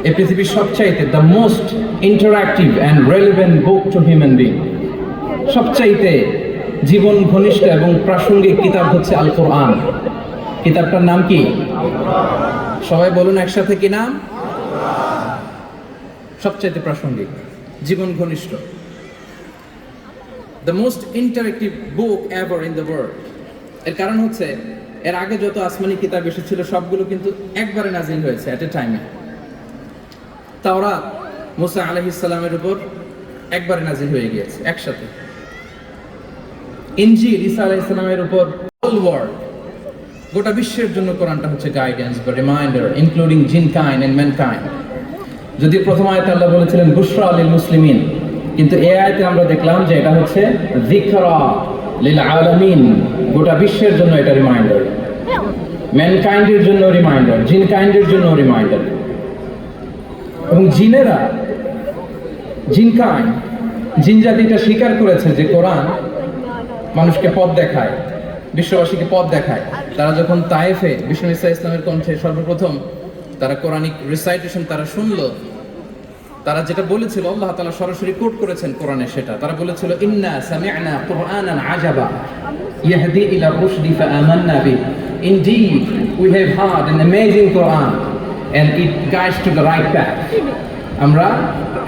এই পৃথিবীর সবচাইতে the most interactive and relevant book to human being, সবচাইতে জীবন ঘনিষ্ঠ এবং প্রাসঙ্গিক কিতাব হচ্ছে আল কোরআন। কিতাবটার নাম কি? সবাই বলুন একসাথে, কি নাম? সবচাইতে প্রাসঙ্গিক, জীবন ঘনিষ্ঠ, the most interactive book ever in the world. এর কারণ হচ্ছে এর আগে যত আসমানি কিতাব এসেছিল সবগুলো কিন্তু একবারে নাজিল হয়েছে এট এ টাইমে। তাওরাত মুসা আলাইহিস সালামের উপর একবারে নাজিল হয়ে গিয়েছে একসাথে। ইনজিল ঈসা আলাইহিস সালামের উপর হোল ওয়ার্ল্ড, গোটা বিশ্বের জন্য কোরআনটা হচ্ছে গাইডেন্স বা reminder, including jinnkind and mankind. যদি প্রথম আয়াতে আল্লাহ বলেছিলেন বুশরা লিল মুসলিমিন, কিন্তু এই আয়াতে আমরা দেখলাম যে এটা হচ্ছে যিকরা লিল আলামিন, গোটা বিশ্বের জন্য এটা রিমাইন্ডার, ম্যানকাইন্ডের জন্য রিমাইন্ডার, জিনকাইন্ডের জন্য রিমাইন্ডার। এবং জিনেরা, জিনকাইন্ড, জিন জাতিটা স্বীকার করেছে যে কোরআন মানুষকে পথ দেখায়, বিশ্ববাসীকে পথ দেখায়। তারা যখন তায়েফে বিষ্ণু ঈসা ইসলামের কণ্ঠে সর্বপ্রথম তারা কোরআনিক রিসাইটেশন তারা শুনলো, তারা যেটা বলেছিল আল্লাহ তাআলা সরাসরি কোট করেছেন কোরআনে, সেটা তারা বলেছিল ইন্না সামি'না কুরআনান আজাবা ইয়াহদি ইলা রুশদি ফাআমান্না বি, indeed we have heard an amazing Quran and it guides to the right path। আমরা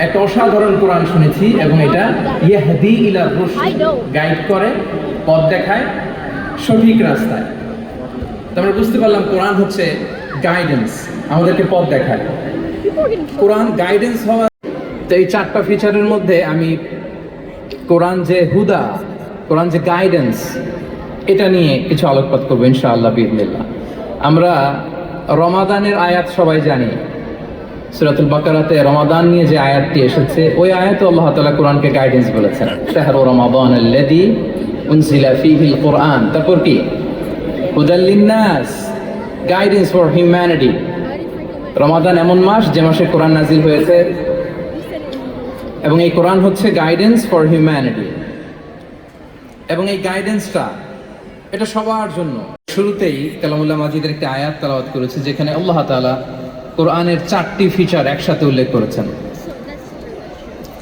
একটা অসাধারণ কোরআন শুনেছি এবং এটা ইয়াহদি ইলা রুশদ, গাইড করে, পথ দেখায় সঠিক রাস্তায়। তো আমরা বুঝতে পারলাম কোরআন হচ্ছে গাইডেন্স, আমাদেরকে পথ দেখায়। কোরআন গাইডেন্স হওয়া, তো এই চারটা ফিচারের মধ্যে আমি কোরআন যে হুদা, কোরআন যে গাইডেন্স, এটা নিয়ে কিছু আলোকপাত করবো ইনশাআল্লাহ বিইজনিল্লাহ। আমরা রমাদানের আয়াত সবাই জানি, সূরাতুল বাকারাতে রমাদান নিয়ে যে আয়াতটি এসেছে ওই আয়াতে আল্লাহ তাআলা কোরআনকে গাইডেন্স বলেছেন, শাহরু রমাদানাল্লাযী উনজিলা ফীহিল কোরআন। তারপর কি? হুদাল লিন্নাস, গাইডেন্স ফর হিউম্যানিটি। রমাদান এমন মাস যে মাসে কোরআন নাজিল হয়েছে এবং এই কোরআন হচ্ছে গাইডেন্স ফর হিউম্যানিটি। এবং এই গাইডেন্সটা এটা সবার জন্য। শুরুতেই কালামুল্লাহ মাজিদের একটি আয়াত তেলাওয়াত করেছে যেখানে আল্লাহ তাআলা কোরআনের চারটি ফিচার একসাথে উল্লেখ করেছেন।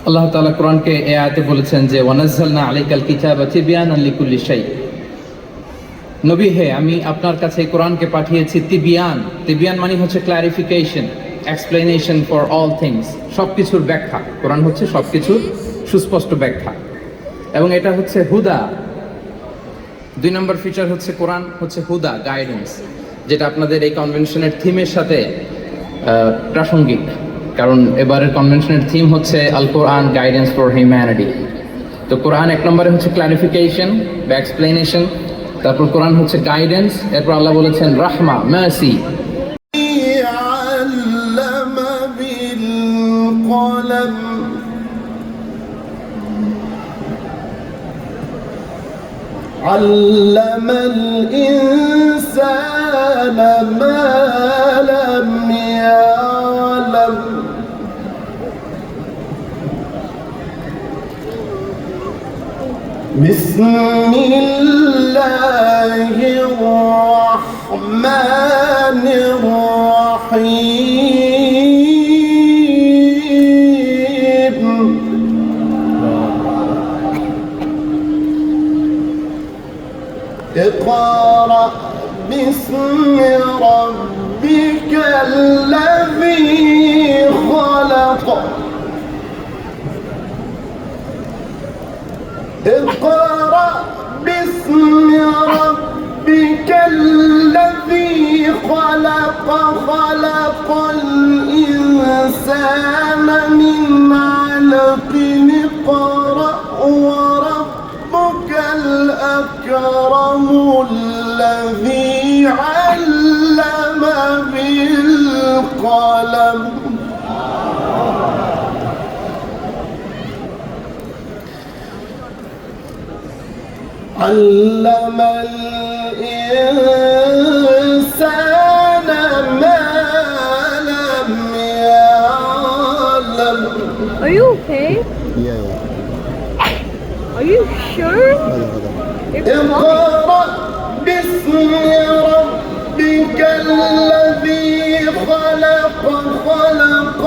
আল্লাহ তাআলা কোরআনকে এই আয়াতে বলেছেন যে ওয়ানাজ্জালনা আলাইকাল কিতাবা তিবয়ানান লিকুল্লি শাই, নবী হে আমি আপনার কাছে কোরআনকে পাঠিয়েছি তিবিয়ান। তিবিয়ান মানে হচ্ছে clarification, explanation for all things, সবকিছুর ব্যাখ্যা। কোরআন হচ্ছে সবকিছুর সুস্পষ্ট ব্যাখ্যা এবং এটা হচ্ছে হুদা। 2 নম্বর ফিচার হচ্ছে কোরআন হচ্ছে হুদা, গাইডেন্স, যেটা আপনাদের এই কনভেনশনের থিমের সাথে প্রাসঙ্গিক, কারণ এবারের কনভেনশনের থিম হচ্ছে আল কোরআন গাইডেন্স ফর হিউম্যানিটি। তো কোরআন 1 নম্বরে হচ্ছে ক্লারিফিকেশন বা এক্সপ্লেনেশন, তারপর কোরআন হচ্ছে গাইডেন্স, এরপর আল্লাহ বলেছেন রাহমা, mercy. علم الإنسان ما لم يعلم بسم الله الرحمن الرحيم اقرأ باسم ربك الذي خلق اقرأ باسم ربك الذي خلق خلق الإنسان من علق اقرأ وربك الأكرم الذي علم بالقلم علم الإنسان ما لم يعلم. Are you okay? Yeah. Are you sure? اقرأ باسم ربك الذي خلق خلق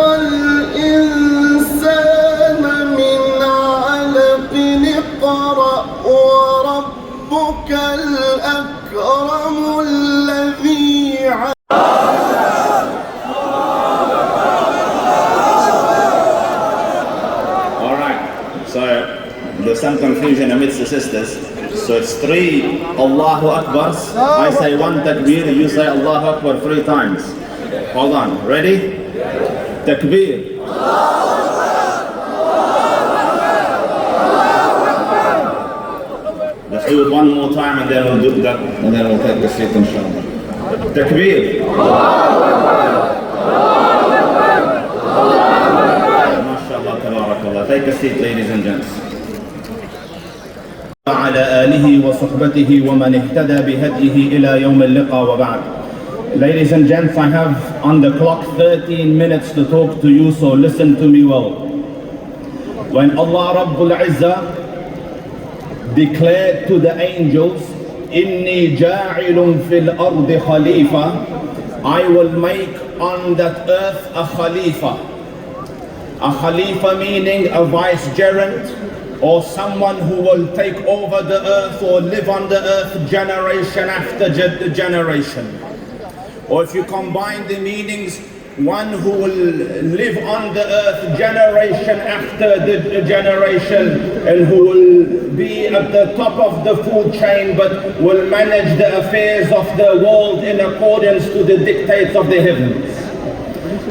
confusion amidst the sisters. So it's 3 Allahu Akbars. I say 1 takbir, you say Allahu Akbar 3 times. Hold on, ready? Takbir. Let's do it one more time and then we'll do that, and then we'll take the seat inshallah. Takbir. MashaAllah, tabarakallah. Take a seat, ladies and gents. وعلى آله وصحبته ومن اهتدى بهديه إلى يوم اللقاء وبعد. Ladies and gents, I have on the clock 13 minutes to talk to you, so listen to me well. When Allah Rabbul Izzah declared to the angels, إِنِّي جَاعِلٌ فِي الْأَرْضِ خَلِيفَةً, I will make on that earth a Khalifa. A Khalifa meaning a vicegerent, or someone who will take over the earth or live on the earth generation after generation. Or if you combine the meanings, one who will live on the earth generation after the generation, and who will be at the top of the food chain but will manage the affairs of the world in accordance to the dictates of the heavens.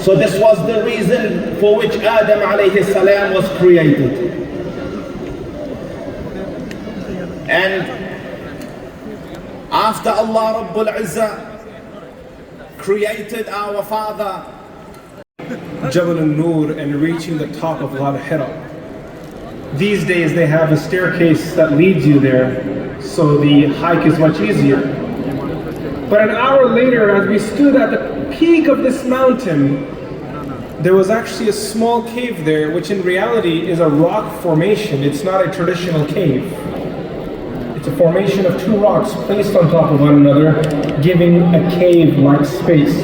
So this was the reason for which Adam alayhi salam was created. And after Allah Rabbul Izzah created our father Jabal al-Nur and reaching the top of Wadi Hira. These days they have a staircase that leads you there, so the hike is much easier. But an hour later, as we stood at the peak of this mountain, there was actually a small cave there, which in reality is a rock formation. It's not a traditional cave. It's a formation of 2 rocks placed on top of one another, giving a cave-like space.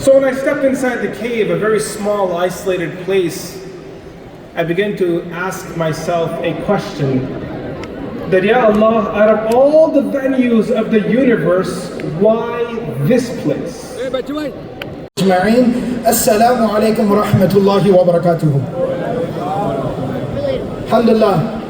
So when I stepped inside the cave, a very small, isolated place, I began to ask myself a question. That, Ya Allah, out of all the venues of the universe, why this place? Assalamu alaikum wa rahmatullahi wa barakatuhu. Alhamdulillah.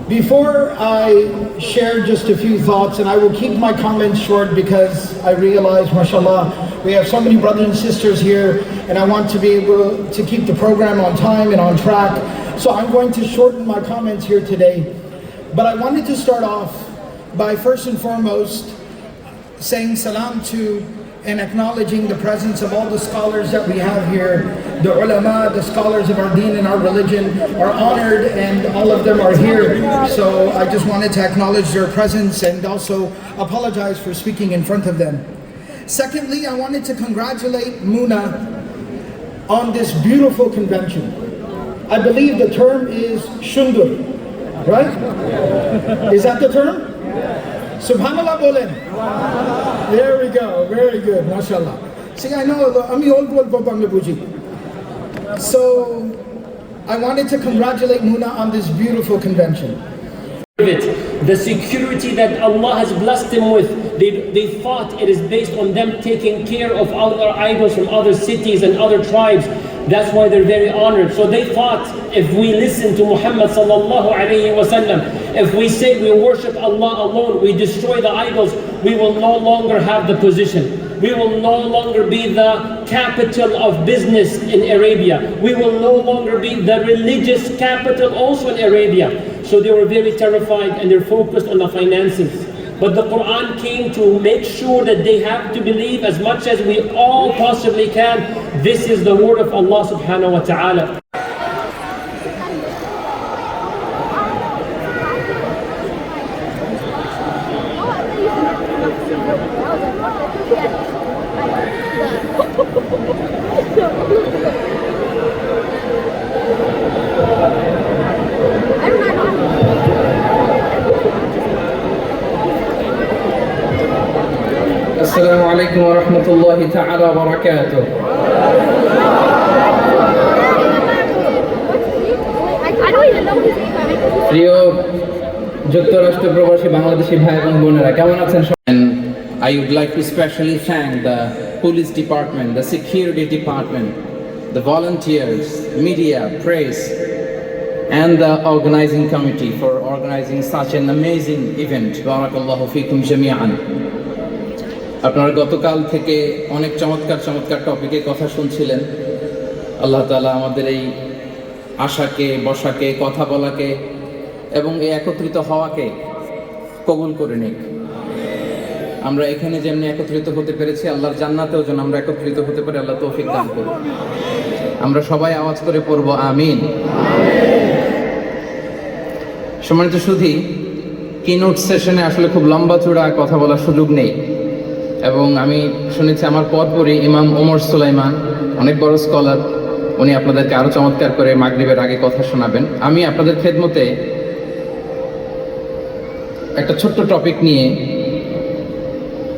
Before I share just a few thoughts, and I will keep my comments short because I realize, mashallah, we have so many brothers and sisters here, and I want to be able to keep the program on time and on track. So I'm going to shorten my comments here today. But I wanted to start off by first and foremost saying salam to and acknowledging the presence of all the scholars that we have here. The ulama, the scholars of our deen and our religion are honored, and all of them are here. So I just wanted to acknowledge their presence and also apologize for speaking in front of them. Secondly, I wanted to congratulate Muna on this beautiful convention. I believe the term is shundur, right? Is that the term? Subhanallah bolen. There we go, very good, mashallah. See, I know, I'm old Banglabuji. So, I wanted to congratulate Muna on this beautiful convention. The security that Allah has blessed them with, they thought it is based on them taking care of other idols from other cities and other tribes. That's why they're very honored. So they thought, if we listen to Muhammad sallallahu alayhi wa sallam, if we say we worship Allah alone, we destroy the idols, we will no longer have the position. We will no longer be the capital of business in Arabia. We will no longer be the religious capital also in Arabia. So they were very terrified, and they're focused on the finances. But the Quran came to make sure that they have to believe as much as we all possibly can. This is the word of Allah subhanahu wa ta'ala. Assalamu alaikum wa rahmatullahi ta'ala wa barakatuh. প্রিয় যুক্তরাষ্ট্র প্রবাসী বাংলাদেশি ভাই এবং বোনেরা, কেমন আছেন? And I would like to specially thank the police department, the security department, the volunteers, media, press, and the organizing committee for organizing such an amazing event. Barakallahu feekum jami'an. আপনারা গতকাল থেকে অনেক চমৎকার চমৎকার টপিকে কথা শুনছিলেন। আল্লাহ তাআলা আমাদের এই আশাকে, বসাকে, কথা বলাকে এবং এই একত্রিত হওয়াকে কবুল করে নিক। আমরা এখানে যেমনি একত্রিত হতে পেরেছি, আল্লাহর জান্নাতেও যেন আমরা একত্রিত হতে পারি, আল্লাহ তৌফিক দান করুন। আমরা সবাই আওয়াজ করে পড়ব আমিন। সম্মানিত সুধী, কিনোট সেশনে আসলে খুব লম্বা চূড়া কথা বলার সুযোগ নেই, এবং আমি শুনেছি আমার পরপরই ইমাম ওমর সুলাইমান, অনেক বড় স্কলার, উনি আপনাদেরকে আরো চমৎকার করে মাগরিবের আগে কথা শোনাবেন। আমি আপনাদের খেদমতে একটা ছোট্ট টপিক নিয়ে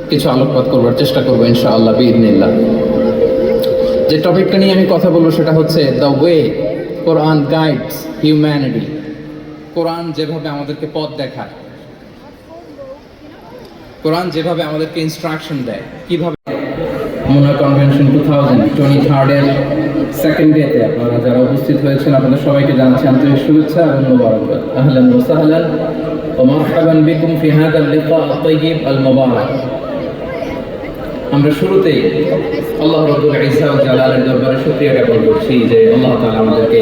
কিছু আলোকপাত করবার চেষ্টা করবো ইনশাআল্লাহ বিইذنিল্লাহ। যে টপিকটা নিয়ে আমি কথা বলবো সেটা হচ্ছে the way Quran guides humanity. Quran যেভাবে আমাদেরকে পথ দেখায়, কোরআন যেভাবে আমাদেরকে ইনস্ট্রাকশন দেয়, কিভাবে মুনা কনভেনশন 2023 এর সেকেন্ড ডেতে আপনারা যারা উপস্থিত হয়েছেন আপনাদের সবাইকে জানাচ্ছি আন্তরিক শুভেচ্ছা এবং মোবারকবাদ। আহলান ওয়া সাহলান ওয়া মারহাবান বিকুম ফি হাযা আল-লিকা আত-তাইয়িব আল-মুবারাক। আমরা শুরুতেই আল্লাহ রাব্বুল ইজ্জা ওয়া জালালের দরবারে শুকরিয়া জ্ঞাপন করছি যে আল্লাহ তাআলা আমাদেরকে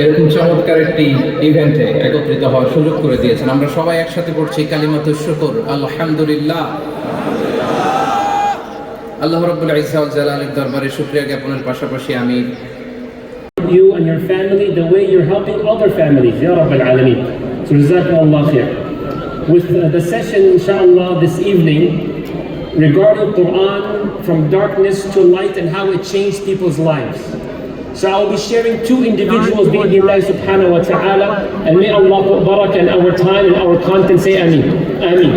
এরকম চমৎকার একটি ইভেন্টে একত্রিত হওয়ার সুযোগ করে দিয়েছেন। আমরা সবাই একসাথে পড়ছি কালিমাতুশ শুকর, আলহামদুলিল্লাহ। আল্লাহ রাব্বুল ইজ্জা ওয়া জালালের দরবারে শুকরিয়া জ্ঞাপনের পাশাপাশি আমি You and your family the way you're helping other families, Ya Rabbal Alameen. So Jazakumullah khair. With the session inshallah this evening regarding Quran from darkness to light and how it changed people's lives. So I'll be sharing two individuals bi'idhnillah subhanahu wa ta'ala, and may Allah put barakah in our time and our content. Say Ameen. Ameen.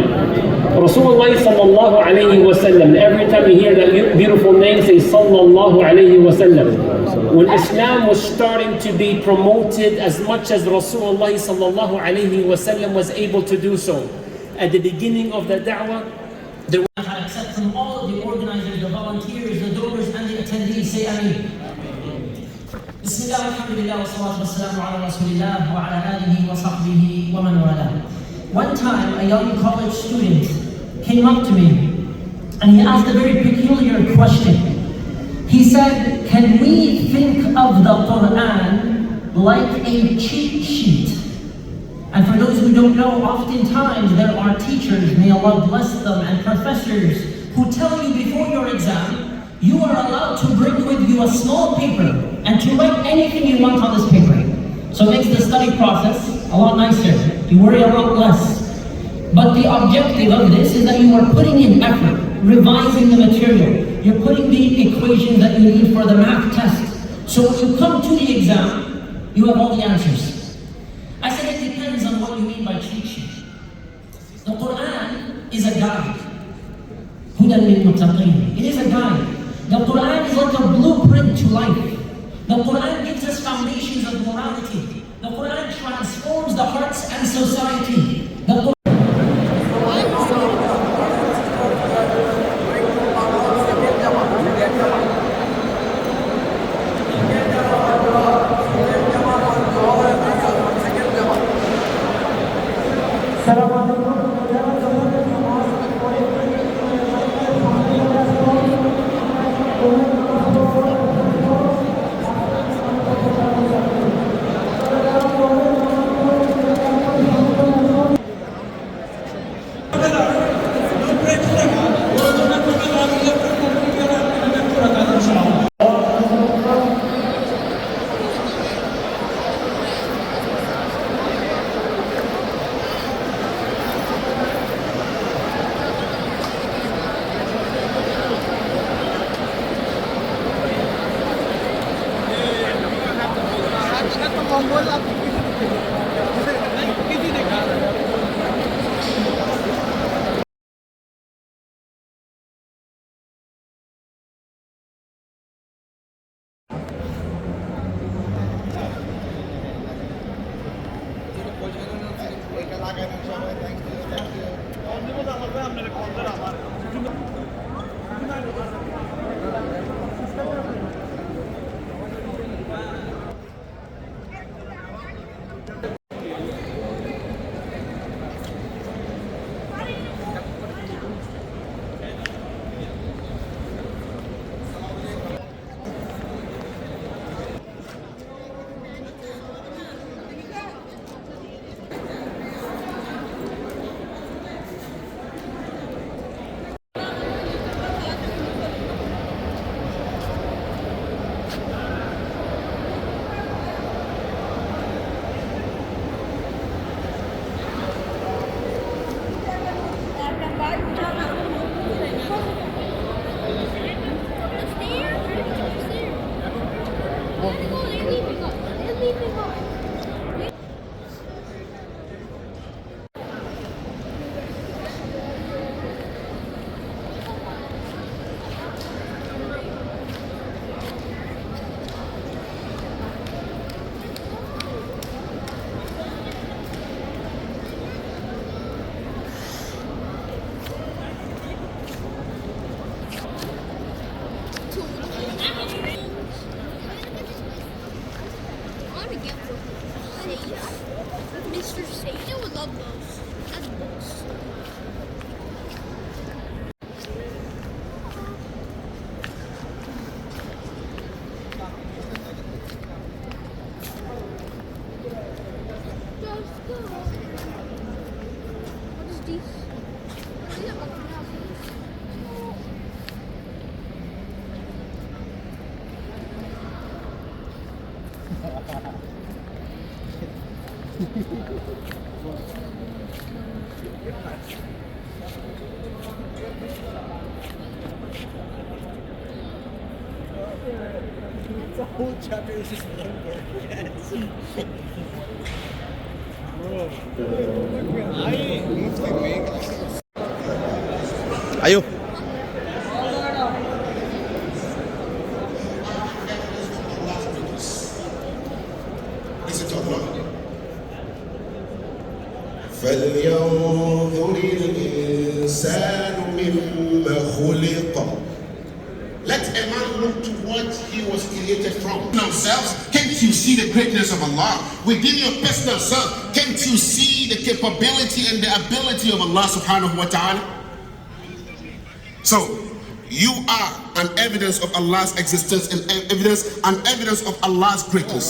Rasulullah sallallahu alayhi wa sallam, every time you hear that beautiful name, say sallallahu alayhi wa sallam. When Islam was starting to be promoted as much as Rasulullah sallallahu alayhi wa sallam was able to do so, at the beginning of the da'wah, except from all of the organizers, the volunteers, the donors, and the attendees. Say Ameen. Bismillah, alhamdulillah, wa salatu wa salamu ala rasulillah wa ala alihi wa sahbihi wa man wala. One time, a young college student came up to me and he asked a very peculiar question. He said, can we think of the Quran like a cheat sheet? And for those who don't know, oftentimes there are teachers, may Allah bless them, and professors who tell you before your exam, you are allowed to bring with you a small paper and to write anything you want on this paper. So it makes the study process a lot nicer. You worry a lot less. But the objective of this is that you are putting in effort, revising the material. You're putting the equations that you need for the math test. So when you come to the exam, you have all the answers. I said it depends on what you mean by cheat sheet. The Quran is a guide. Hudan lil muttaqin. It is a guide. The Quran is like a blueprint to life. The Quran gives us foundations of morality. The Quran transforms the hearts and society. The Quran Ayo. Listen to Allah. فلينظر الإنسان مما خلق. Let a man look to what he was created from. Themselves, can't you see the greatness of Allah? Within your personal self, can't you see the capability and the ability of Allah subhanahu wa ta'ala? So, you are an evidence of Allah's existence and evidence of Allah's greatness.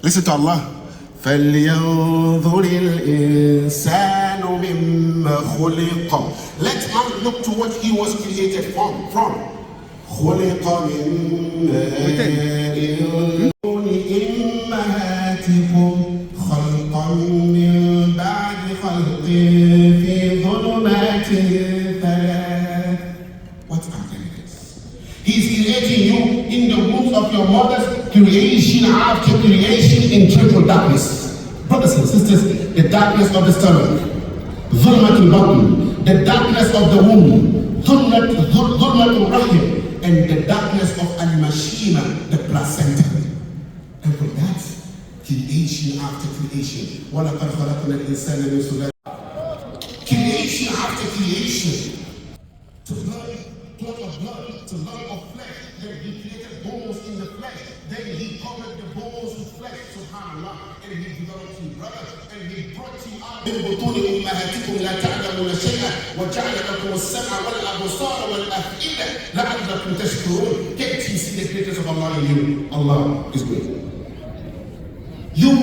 Listen to Allah. فَلْيَنظُرِ الْإِنسَانُ مِمَّا خُلِقَ. Let man look to what he was created from. خُلِقَ مِن مَّاءٍ أُمَّهَاتِكُمْ خَلْقًا مِّن بَعْدِ خَلْقٍ فِي ظُلُمَاتٍ ثَلَاثٍ. What are evidence? He is creating you in the womb of your mother's creation after creation in triple darkness. Brothers and sisters, the darkness of the stomach, Zulmatul Batn, the darkness of the womb, Zulmatul Rahim, and the darkness of Al-Mashima, the placenta. And for that, creation after creation. وَلَقَدْ خَلَقْنَا الْإِنسَانَ مِنْ سُلَالَةٍ. Creation after creation. To blood of blood, to lump of flesh. Then he created bones in the flesh. Then he covered the bones with flesh, subhanAllah. And he developed you, brother. And he brought you out. من بطون أمهاتكم لا تعلمون شيئا وجعل لكم السمع والأبصار والأفئدة لعلكم تشكرون. Can't you see the greatness of Allah in you? Allah is good. You,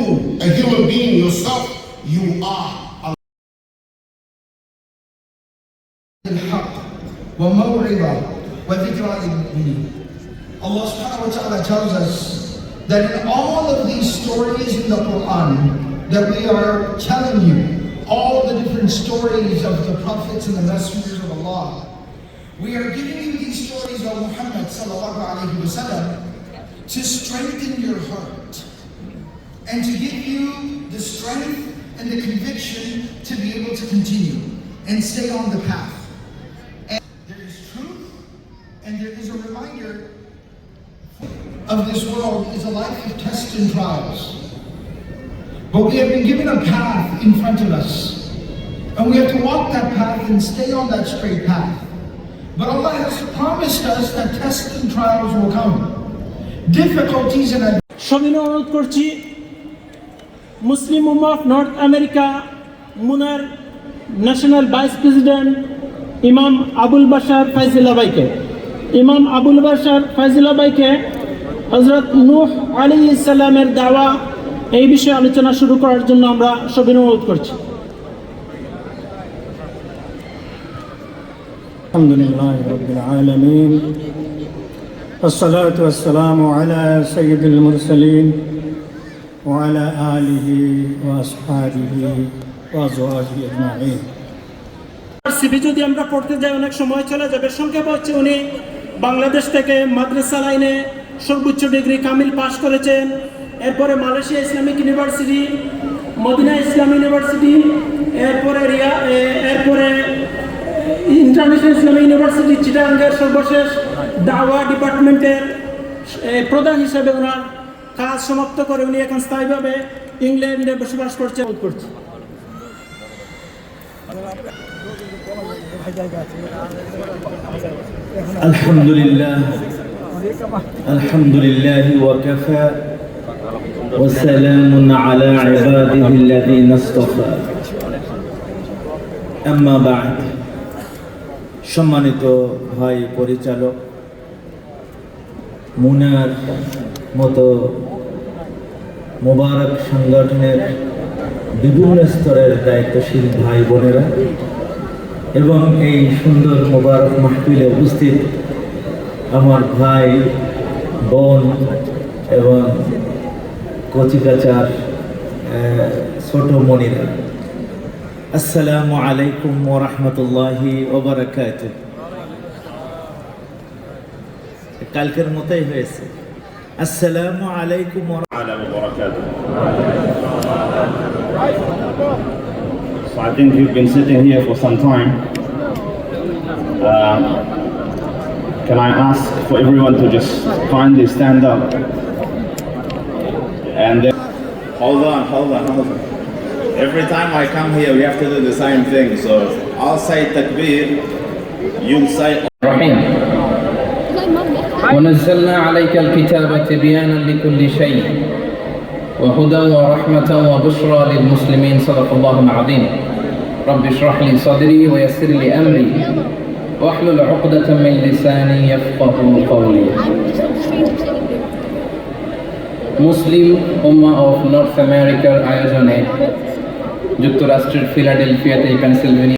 a human being yourself, you are Allah. وموعظة وذكرى للمؤمنين. Allah subhanahu wa ta'ala tells us that in all of these stories in the Quran that we are telling you, all the different stories of the prophets and the messengers of Allah, we are giving you these stories of Muhammad sallallahu alayhi wa sallam to strengthen your heart and to give you the strength and the conviction to be able to continue and stay on the path. And there is a reminder of this world is a life of tests and trials. But we have been given a path in front of us. And we have to walk that path and stay on that straight path. But Allah has promised us that tests and trials will come. Difficulties and সবিনয় অনুরোধ করছি Muslim উম্মাহ of North America মুনার national vice president ইমাম আবুল বাশার ফাইজুল্লাহ ভাইকে ইমাম আবুল বাশার ফাইজুল্লাহ ভাইকে হযরত নূহ আলাইহিস সালামের দাওয়া এই বিষয়ে আলোচনা শুরু করার জন্য আমরা সবিনয় অনুরোধ করছি। আলহামদুলিল্লাহি রাব্বিল আলামিন والصلاة والسلام على سيد المرسلين وعلى آله وأصحابه وأزواجه أجمعين। সিবি যদি আমরা পড়তে যাই অনেক সময় চলে যাবে। সংক্ষেপ হচ্ছে উনি বাংলাদেশ থেকে মাদ্রাসা লাইনে সর্বোচ্চ ডিগ্রি কামিল পাশ করেছেন। এরপরে মালয়েশিয়া ইসলামিক ইউনিভার্সিটি, মদিনা ইসলাম ইউনিভার্সিটি, এরপরে ইন্টারন্যাশনাল ইসলামিক ইউনিভার্সিটি চিটাগাঙ্গের সর্বশেষ দাওয়া ডিপার্টমেন্টের প্রধান হিসেবে ওনার কাজ সমাপ্ত করে উনি এখন স্থায়ীভাবে ইংল্যান্ডে বসবাস করছেন। আলহামদুলিল্লাহ ওয়াকাফা ওয়া সালামুন আলা ইবাদিহিল্লাযীনা ইসতাফা আম্মা বা'দ। সম্মানিত ভাই পরিচালক, মুনার মতো মোবারক সংগঠনের বিভিন্ন স্তরের দায়িত্বশীল ভাই বোনেরা এবং এই সুন্দর মোবারক মাহফিলে উপস্থিত আমার ভাই বোন এবং কচিকাচার ছোট মনিরা, আসসালামু আলাইকুম ওয়া রাহমাতুল্লাহি ওয়া বারাকাতুহু। কালকের মতোই হয়েছে, আসসালামু আলাইকুম ওয়া barakatuh. So I think you've been sitting here for some time. Can I ask for everyone to just kindly stand up? And then, hold on. Every time I come here, we have to do the same thing. So I'll say takbir, you'll say رحيم ونزلنا عليك الكتاب تبيانا لكل شيء وهدى ورحمة وبشرى للمسلمين. صدق الله العظيم. رب اشرح لي صدري ويسر لي أمري واحلل عقدة من لساني يفقه قولي. মুসলিম উম্মাহ of north আমেরিকার আয়োজনে যুক্তরাষ্ট্রের ফিলাডেলফিয়াতে Pennsylvania